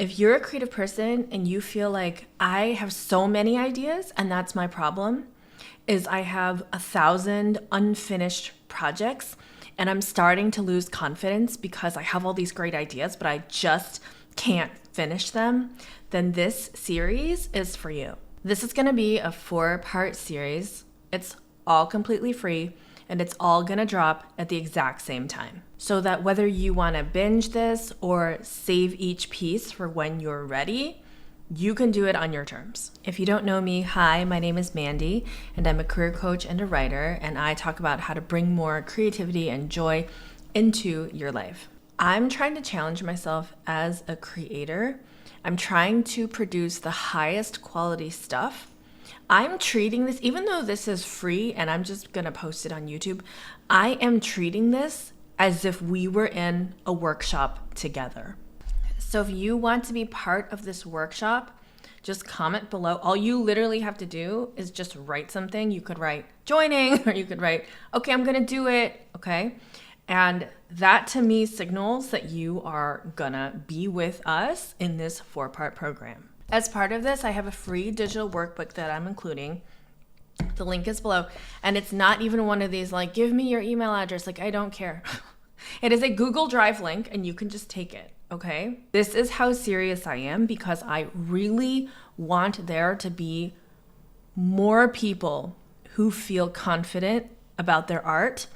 If you're a creative person and you feel like I have so many ideas and that's my problem, is I have 1,000 unfinished projects and I'm starting to lose confidence because I have all these great ideas, but I just can't finish them, then this series is for you. This is gonna be a 4-part series. It's all completely free and it's all gonna drop at the exact same time. So that whether you wanna binge this or save each piece for when you're ready, you can do it on your terms. If you don't know me, hi, my name is Mandy, and I'm a career coach and a writer, and I talk about how to bring more creativity and joy into your life. I'm trying to challenge myself as a creator. I'm trying to produce the highest quality stuff. I'm treating this, even though this is free and I'm just gonna post it on YouTube, I am treating this as if we were in a workshop together. So if you want to be part of this workshop, just comment below. All you literally have to do is just write something. You could write joining, or you could write, okay, I'm gonna do it, okay? And that to me signals that you are gonna be with us in this 4-part program. As part of this, I have a free digital workbook that I'm including. The link is below. And it's not even one of these like, give me your email address. Like, I don't care. It is a Google Drive link and you can just take it. Okay, this is how serious I am because I really want there to be more people who feel confident about their art,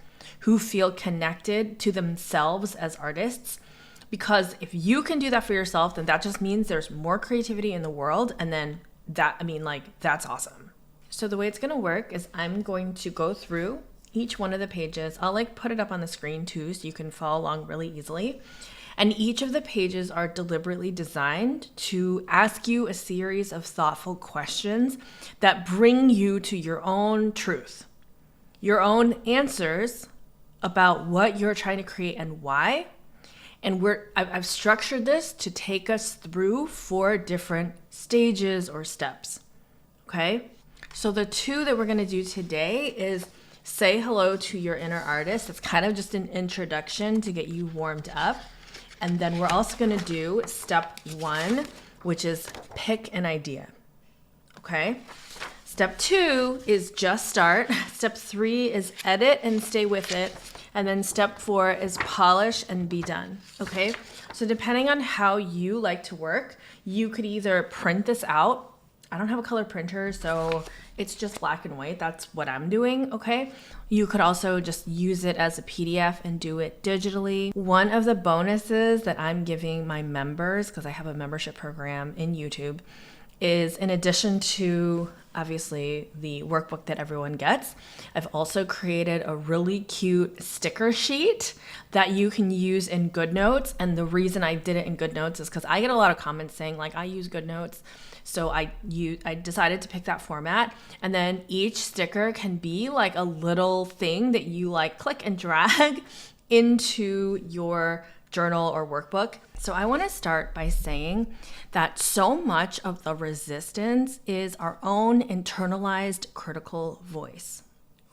who feel connected to themselves as artists. Because if you can do that for yourself, then that just means there's more creativity in the world. And then that's awesome. So the way it's gonna work is I'm going to go through each one of the pages. I'll put it up on the screen too, so you can follow along really easily. And each of the pages are deliberately designed to ask you a series of thoughtful questions that bring you to your own truth, your own answers about what you're trying to create and why. And I've structured this to take us through 4 different stages or steps, okay? So the 2 that we're gonna do today is say hello to your inner artist. It's kind of just an introduction to get you warmed up. And then we're also gonna do step 1, which is pick an idea, okay? Step 2 is just start. Step 3 is edit and stay with it. And then step 4 is polish and be done, okay? So depending on how you like to work, you could either print this out. I don't have a color printer, so it's just black and white. That's what I'm doing, okay? You could also just use it as a PDF and do it digitally. One of the bonuses that I'm giving my members, because I have a membership program in YouTube, is in addition to obviously the workbook that everyone gets, I've also created a really cute sticker sheet that you can use in GoodNotes. And the reason I did it in GoodNotes is because I get a lot of comments saying like, I use GoodNotes. So I decided to pick that format, and then each sticker can be like a little thing that you like click and drag into your journal or workbook. So I want to start by saying that so much of the resistance is our own internalized critical voice,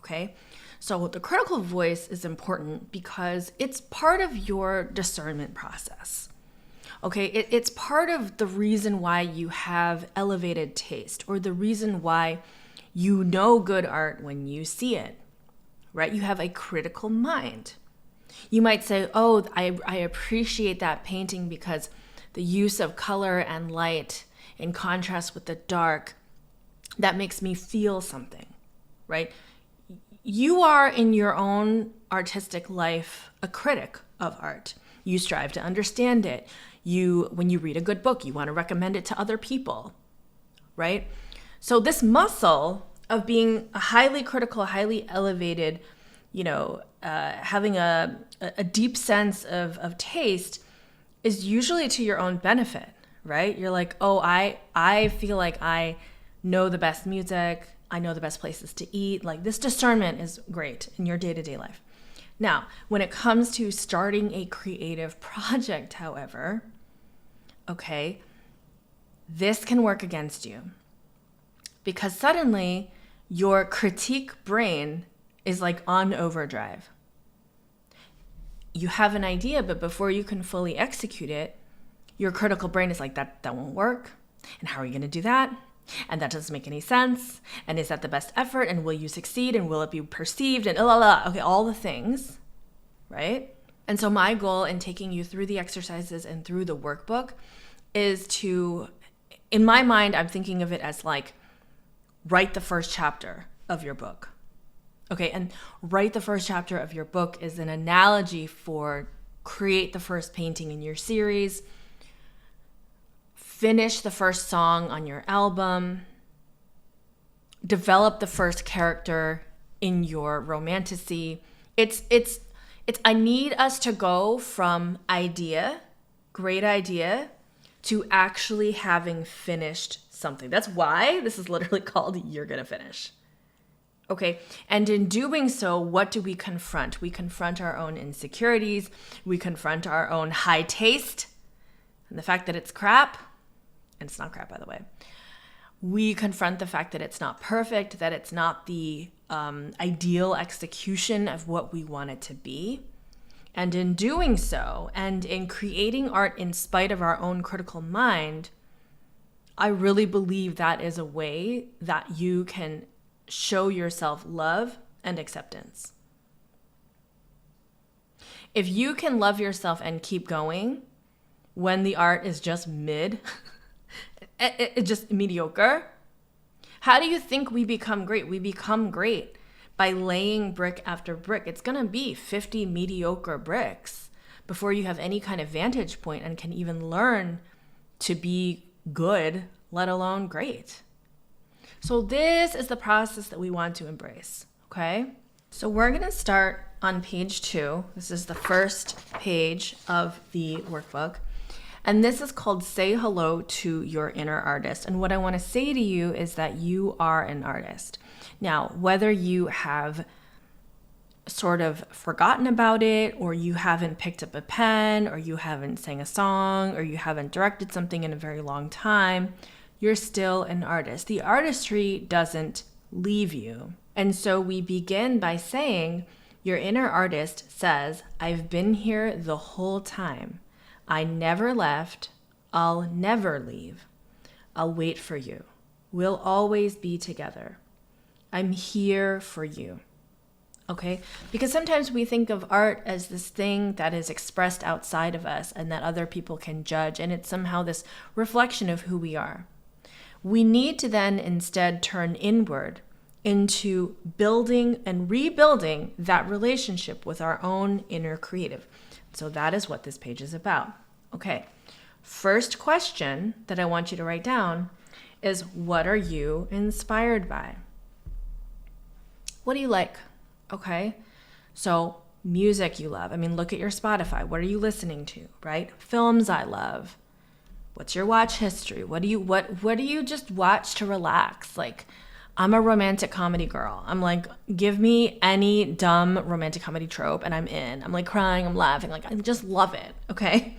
okay? So the critical voice is important because it's part of your discernment process. Okay, it's part of the reason why you have elevated taste, or the reason why you know good art when you see it, right? You have a critical mind. You might say, oh, I appreciate that painting because the use of color and light in contrast with the dark, that makes me feel something, right? You are in your own artistic life a critic of art. You strive to understand it. When you read a good book, you want to recommend it to other people, right? So this muscle of being a highly critical, highly elevated, having a deep sense of taste is usually to your own benefit, right? You're like, oh, I feel like I know the best music. I know the best places to eat. Like, this discernment is great in your day-to-day life. Now, when it comes to starting a creative project, however, okay, this can work against you because suddenly your critique brain is like on overdrive. You have an idea, but before you can fully execute it, Your critical brain is like, that won't work. And how are you going to do that? And that doesn't make any sense. And is that the best effort? And will you succeed? And will it be perceived? And okay, all the things, right? And so my goal in taking you through the exercises and through the workbook is to, in my mind, I'm thinking of it as like, write the first chapter of your book. Okay, and write the first chapter of your book is an analogy for create the first painting in your series, finish the first song on your album, develop the first character in your romantasy. It's I need us to go from idea, great idea, to actually having finished something. That's why this is literally called You're Gonna Finish. Okay, and in doing so, what do we confront? We confront our own insecurities, we confront our own high taste, and the fact that it's crap, and it's not crap, by the way. We confront the fact that it's not perfect, that it's not the ideal execution of what we want it to be. And in doing so, and in creating art in spite of our own critical mind, I really believe that is a way that you can show yourself love and acceptance. If you can love yourself and keep going when the art is just mid, it's just mediocre, how do you think we become great? We become great by laying brick after brick. It's going to be 50 mediocre bricks before you have any kind of vantage point and can even learn to be good, let alone great. So this is the process that we want to embrace, okay? So we're going to start on page 2. This is the first page of the workbook. And this is called Say Hello to Your Inner Artist. And what I want to say to you is that you are an artist. Now, whether you have sort of forgotten about it, or you haven't picked up a pen, or you haven't sang a song, or you haven't directed something in a very long time, you're still an artist. The artistry doesn't leave you. And so we begin by saying, your inner artist says, I've been here the whole time. I never left. I'll never leave. I'll wait for you. We'll always be together. I'm here for you. Okay? Because sometimes we think of art as this thing that is expressed outside of us and that other people can judge, and it's somehow this reflection of who we are. We need to then instead turn inward into building and rebuilding that relationship with our own inner creative. So that is what this page is about. Okay, first question that I want you to write down is, what are you inspired by? What do you like? Okay, so music you love. I mean, look at your Spotify. What are you listening to, right? Films I love. What's your watch history? What do you just watch to relax? Like, I'm a romantic comedy girl. I'm like, give me any dumb romantic comedy trope and I'm in. I'm like crying, I'm laughing, like I just love it, okay?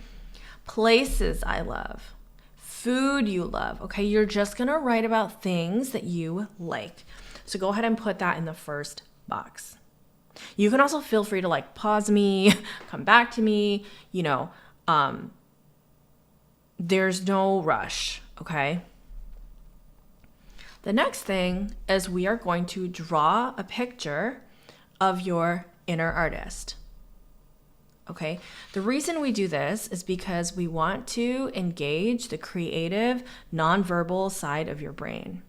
Places I love. Food you love, okay? You're just gonna write about things that you like. So go ahead and put that in the first box. You can also feel free to like pause me, come back to me, there's no rush, okay? The next thing is we are going to draw a picture of your inner artist, okay? The reason we do this is because we want to engage the creative, nonverbal side of your brain.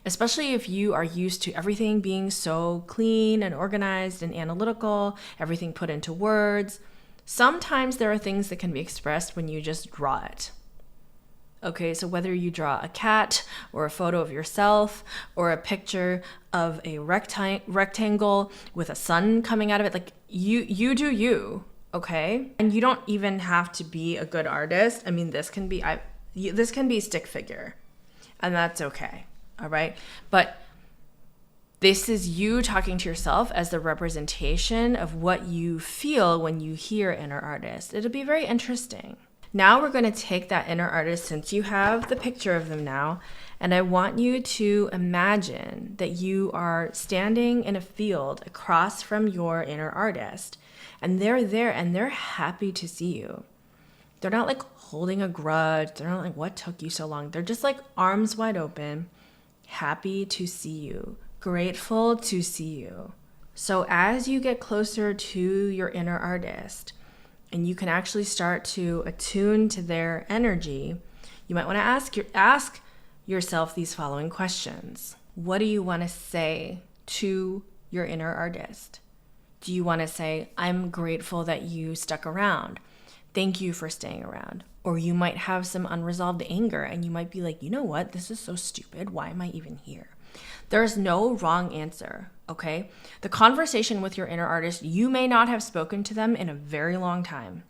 Especially if you are used to everything being so clean and organized and analytical, everything put into words. Sometimes there are things that can be expressed when you just draw it. Okay, so whether you draw a cat or a photo of yourself or a picture of a rectangle with a sun coming out of it, like you do you, okay? And you don't even have to be a good artist. I mean, this can be stick figure, and that's okay, all right? But this is you talking to yourself as the representation of what you feel when you hear inner artist. It'll be very interesting. Now we're going to take that inner artist, since you have the picture of them now, and I want you to imagine that you are standing in a field across from your inner artist, and they're there and they're happy to see you. They're not like holding a grudge. They're not like, what took you so long? They're just like arms wide open, happy to see you, grateful to see you. So as you get closer to your inner artist and you can actually start to attune to their energy, you might want to ask yourself these following questions. What do you want to say to your inner artist? Do you want to say, I'm grateful that you stuck around. Thank you for staying around. Or you might have some unresolved anger and you might be like, you know what? This is so stupid. Why am I even here? There's no wrong answer, okay? The conversation with your inner artist, you may not have spoken to them in a very long time.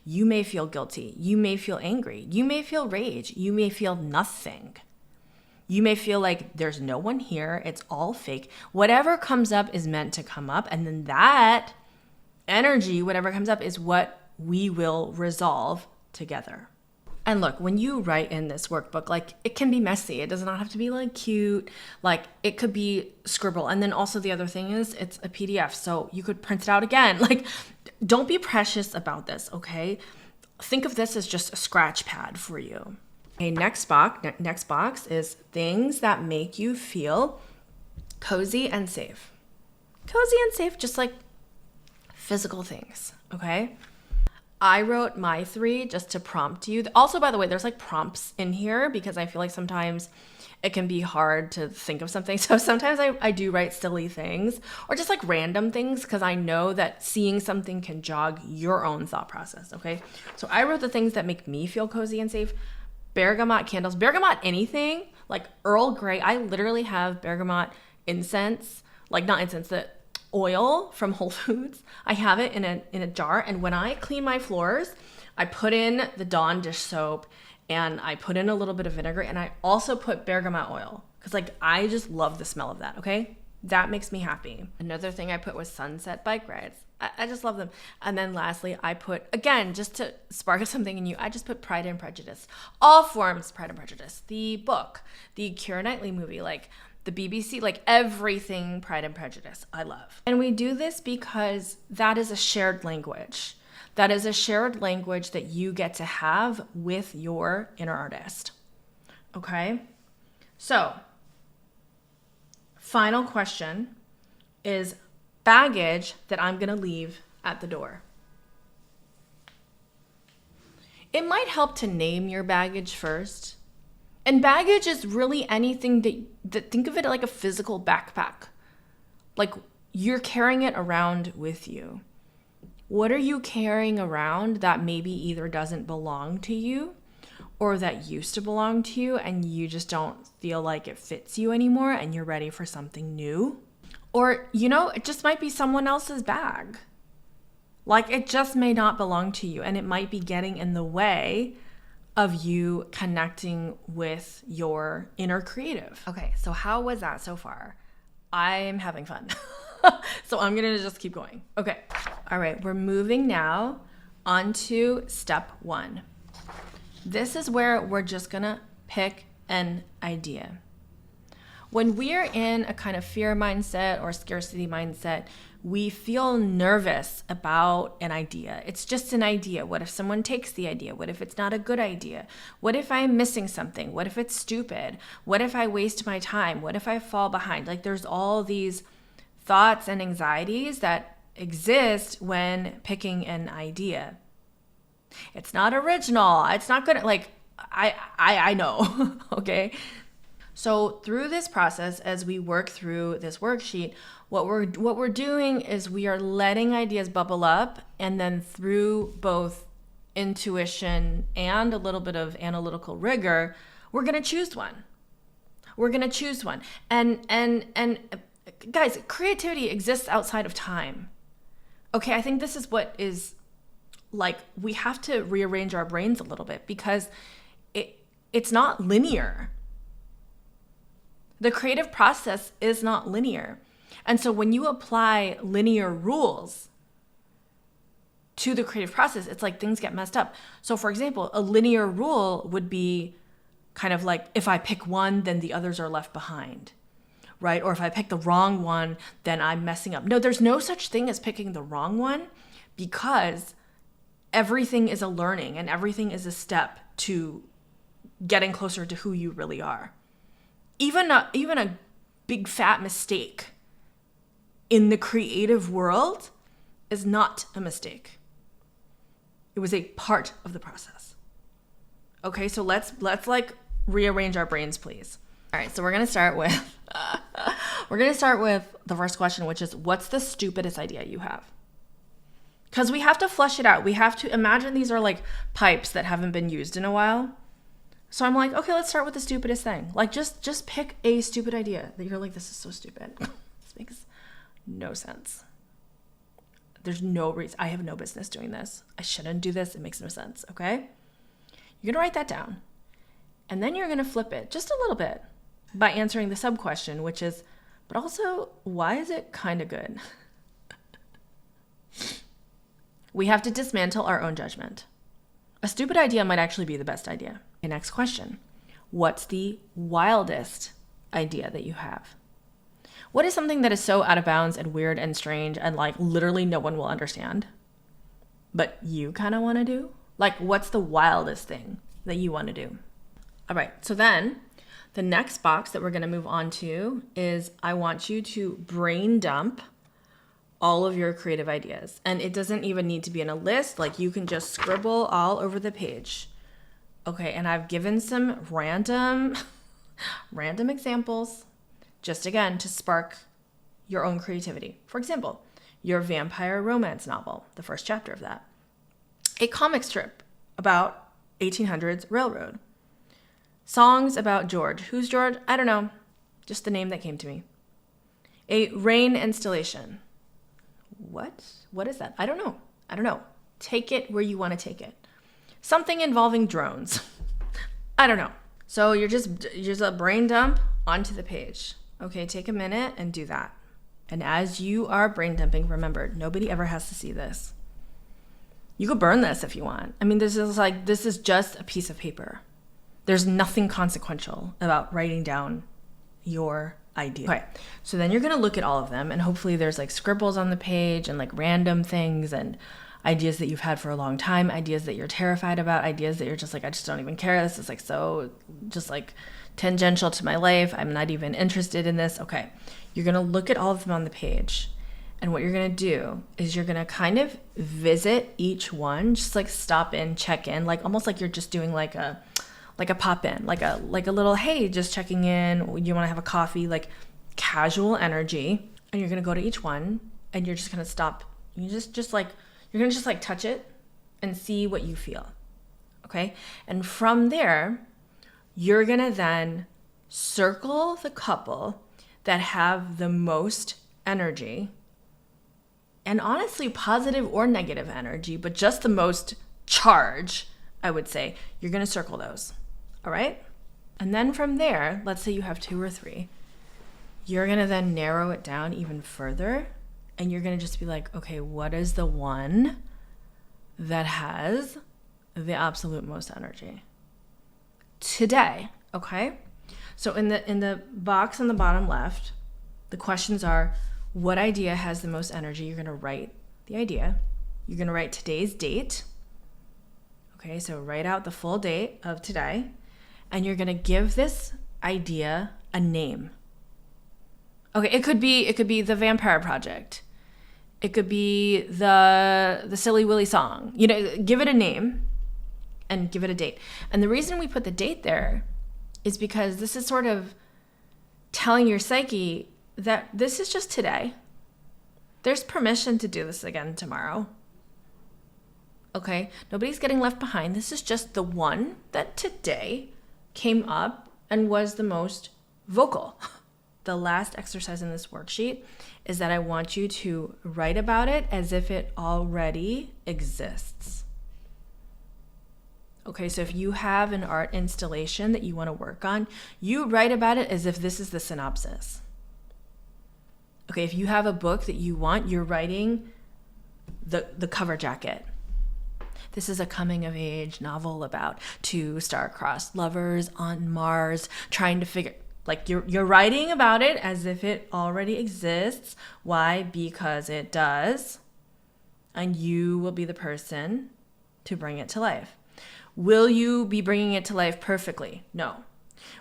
You may feel guilty. You may feel angry. You may feel rage. You may feel nothing. You may feel like there's no one here. It's all fake. Whatever comes up is meant to come up. And then that energy, whatever comes up, is what we will resolve together. And look, when you write in this workbook, like it can be messy. It does not have to be like cute. Like it could be scribble. And then also the other thing is it's a PDF. So you could print it out again. Like don't be precious about this, okay? Think of this as just a scratch pad for you. Okay, next box is things that make you feel cozy and safe. Cozy and safe, just like physical things, okay? I wrote my 3 just to prompt you. Also, by the way, there's like prompts in here because I feel like sometimes it can be hard to think of something. So sometimes I do write silly things or just like random things because I know that seeing something can jog your own thought process, okay? So I wrote the things that make me feel cozy and safe. Bergamot candles, bergamot anything, like Earl Grey. I literally have bergamot incense, like not incense, the oil from Whole Foods. I have it in a jar, and when I clean my floors, I put in the Dawn dish soap and I put in a little bit of vinegar, and I also put bergamot oil because like I just love the smell of that, okay? That makes me happy. Another thing I put was sunset bike rides. I just love them. And then lastly, I put, again, just to spark something in you, I just put Pride and Prejudice. All forms Pride and Prejudice. The book, the Keira Knightley movie, like the BBC, like everything Pride and Prejudice, I love. And we do this because that is a shared language. That is a shared language that you get to have with your inner artist. Okay? So, final question is baggage that I'm going to leave at the door. It might help to name your baggage first. And baggage is really anything that think of it like a physical backpack. Like you're carrying it around with you. What are you carrying around that maybe either doesn't belong to you or that used to belong to you and you just don't feel like it fits you anymore and you're ready for something new? Or, you know, it just might be someone else's bag. Like it just may not belong to you and it might be getting in the way of you connecting with your inner creative. Okay, so how was that so far? I'm having fun. So I'm gonna just keep going. Okay, all right, we're moving now on to step 1. This is where we're just gonna pick an idea. When we're in a kind of fear mindset or scarcity mindset, we feel nervous about an idea. It's just an idea. What if someone takes the idea? What if it's not a good idea? What if I'm missing something? What if it's stupid? What if I waste my time? What if I fall behind? Like there's all these thoughts and anxieties that exist when picking an idea. It's not original. It's not good. Like I know, okay? So through this process, as we work through this worksheet, what we're doing is we are letting ideas bubble up, and then through both intuition and a little bit of analytical rigor, we're gonna choose one. We're gonna choose one. And guys, creativity exists outside of time. Okay, I think this is what is like we have to rearrange our brains a little bit because it's not linear. The creative process is not linear. And so when you apply linear rules to the creative process, it's like things get messed up. So for example, a linear rule would be kind of like if I pick one, then the others are left behind, right? Or if I pick the wrong one, then I'm messing up. No, there's no such thing as picking the wrong one because everything is a learning and everything is a step to getting closer to who you really are. Even a big fat mistake in the creative world is not a mistake. It was a part of the process. Okay, so let's like rearrange our brains, please. All right, so we're gonna start with the first question, which is, what's the stupidest idea you have? Because we have to flush it out. We have to imagine these are like pipes that haven't been used in a while. So I'm like, okay, let's start with the stupidest thing. Like just pick a stupid idea that you're like, this is so stupid. This makes no sense. There's no reason. I have no business doing this. I shouldn't do this. It makes no sense. Okay. You're going to write that down. And then you're going to flip it just a little bit by answering the sub question, which is, but also, why is it kind of good? We have to dismantle our own judgment. A stupid idea might actually be the best idea. Okay, next question. What's the wildest idea that you have? What is something that is so out of bounds and weird and strange and like literally no one will understand, but you kind of want to do? Like, what's the wildest thing that you want to do? All right, so then the next box that we're going to move on to is I want you to brain dump all of your creative ideas. And it doesn't even need to be in a list. Like, you can just scribble all over the page. Okay, and I've given some random examples, just again, to spark your own creativity. For example, your vampire romance novel, the first chapter of that. A comic strip about 1800s railroad. Songs about George. Who's George? I don't know. Just the name that came to me. A rain installation. What is that? I don't know. Take it where you want to take it. Something involving drones. I don't know. So you're just a brain dump onto the page. Okay, take a minute and do that. And as you are brain dumping, remember, nobody ever has to see this. You could burn this if you want. I mean, this is just a piece of paper. There's nothing consequential about writing down your idea. Okay, so then you're gonna look at all of them, and hopefully there's like scribbles on the page and like random things and ideas that you've had for a long time, ideas that you're terrified about, ideas that you're just like, I just don't even care. This is like so just like tangential to my life. I'm not even interested in this. Okay, you're gonna look at all of them on the page. And what you're gonna do is you're gonna kind of visit each one, just like stop in, check in, like almost like you're just doing like a pop in, like a little, hey, just checking in. You want to have a coffee, like casual energy. And you're gonna go to each one, and you're just gonna stop. You you're gonna just like touch it and see what you feel. Okay, and from there, you're gonna then circle the couple that have the most energy. And honestly, positive or negative energy, but just the most charge, I would say. You're going to circle those. All right? And then from there, let's say you have 2 or 3. You're going to then narrow it down even further. And you're going to just be like, okay, what is the one that has the absolute most energy today? Okay? So in the box on the bottom left, the questions are, what idea has the most energy? You're going to write the idea. You're going to write today's date. Okay, so write out the full date of today. And you're going to give this idea a name. Okay, it could be the Vampire Project. It could be the Silly Willy song. You know, give it a name and give it a date. And the reason we put the date there is because this is sort of telling your psyche that this is just today. There's permission to do this again tomorrow. Okay? Nobody's getting left behind. This is just the one that today came up and was the most vocal. The last exercise in this worksheet is that I want you to write about it as if it already exists. Okay, so if you have an art installation that you want to work on, you write about it as if this is the synopsis. Okay, if you have a book that you want, you're writing the cover jacket. This is a coming-of-age novel about 2 star-crossed lovers on Mars trying to figure... Like, you're writing about it as if it already exists. Why? Because it does. And you will be the person to bring it to life. Will you be bringing it to life perfectly? No.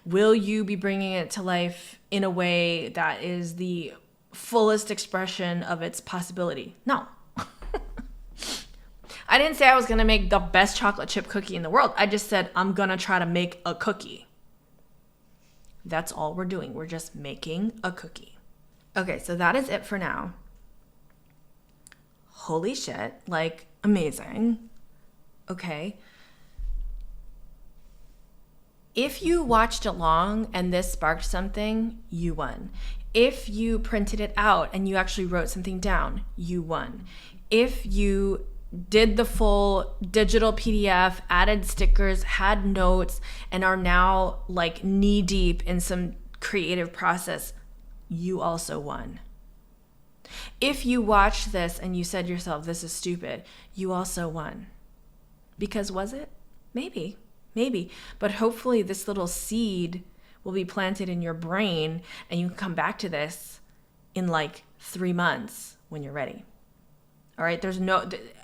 Will you be bringing it to life in a way that is the fullest expression of its possibility? No. I didn't say I was going to make the best chocolate chip cookie in the world. I just said I'm going to try to make a cookie. That's all we're doing. We're just making a cookie. Okay, so that is it for now. Holy shit, like amazing. Okay. If you watched along and this sparked something, you won. If you printed it out and you actually wrote something down, you won. If you did the full digital PDF, added stickers, had notes, and are now like knee deep in some creative process, you also won. If you watched this and you said to yourself, this is stupid, you also won. Because was it? Maybe. But hopefully this little seed will be planted in your brain and you can come back to this in like 3 months when you're ready. All right,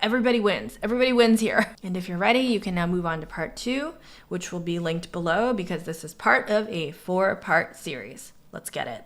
everybody wins. Everybody wins here. And if you're ready, you can now move on to part 2, which will be linked below because this is part of a 4-part series. Let's get it.